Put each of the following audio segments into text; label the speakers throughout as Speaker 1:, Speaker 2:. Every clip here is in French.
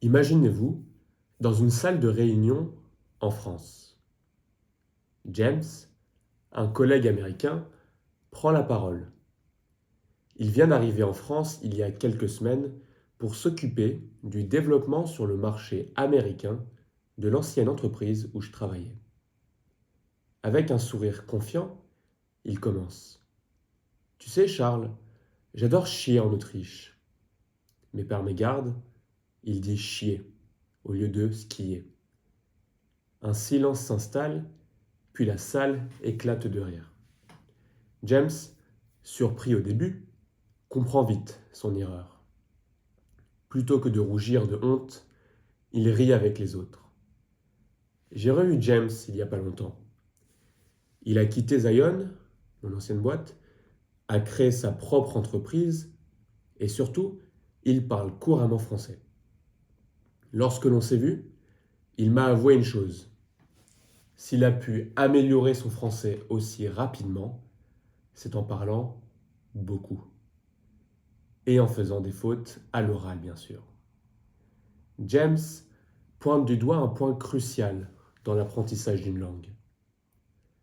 Speaker 1: Imaginez-vous dans une salle de réunion en France. James, un collègue américain, prend la parole. Il vient d'arriver en France il y a quelques semaines pour s'occuper du développement sur le marché américain de l'ancienne entreprise où je travaillais. Avec un sourire confiant, il commence. Tu sais, Charles, j'adore chier en Autriche. Mais par mégarde, il dit chier au lieu de skier. Un silence s'installe, puis la salle éclate de rire. James, surpris au début, comprend vite son erreur. Plutôt que de rougir de honte, il rit avec les autres. J'ai revu James il n'y a pas longtemps. Il a quitté Zion, mon ancienne boîte, a créé sa propre entreprise et surtout, il parle couramment français. Lorsque l'on s'est vu, il m'a avoué une chose. S'il a pu améliorer son français aussi rapidement, c'est en parlant beaucoup. Et en faisant des fautes à l'oral, bien sûr. James pointe du doigt un point crucial dans l'apprentissage d'une langue.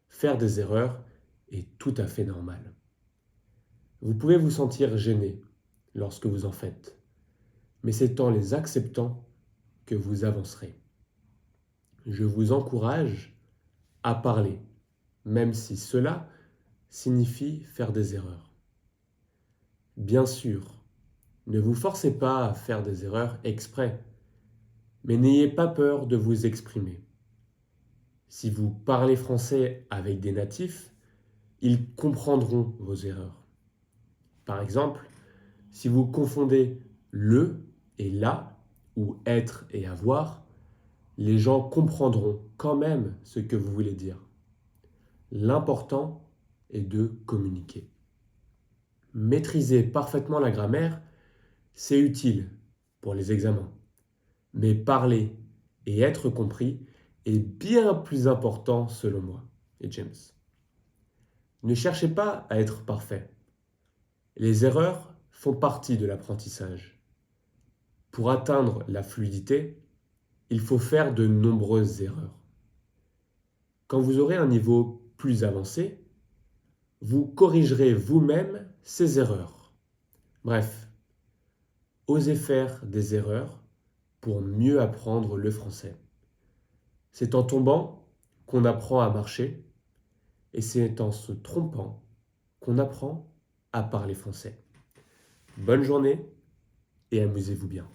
Speaker 1: Faire des erreurs est tout à fait normal. Vous pouvez vous sentir gêné lorsque vous en faites, mais c'est en les acceptant que vous avancerez. Je vous encourage à parler, même si cela signifie faire des erreurs. Bien sûr, ne vous forcez pas à faire des erreurs exprès, mais n'ayez pas peur de vous exprimer. Si vous parlez français avec des natifs, ils comprendront vos erreurs. Par exemple, si vous confondez le et la, ou être et avoir, les gens comprendront quand même ce que vous voulez dire. L'important est de communiquer. Maîtriser parfaitement la grammaire, c'est utile pour les examens. Mais parler et être compris est bien plus important selon moi et James. Ne cherchez pas à être parfait. Les erreurs font partie de l'apprentissage. Pour atteindre la fluidité, il faut faire de nombreuses erreurs. Quand vous aurez un niveau plus avancé, vous corrigerez vous-même ces erreurs. Bref, osez faire des erreurs pour mieux apprendre le français. C'est en tombant qu'on apprend à marcher et c'est en se trompant qu'on apprend à parler français. Bonne journée et amusez-vous bien.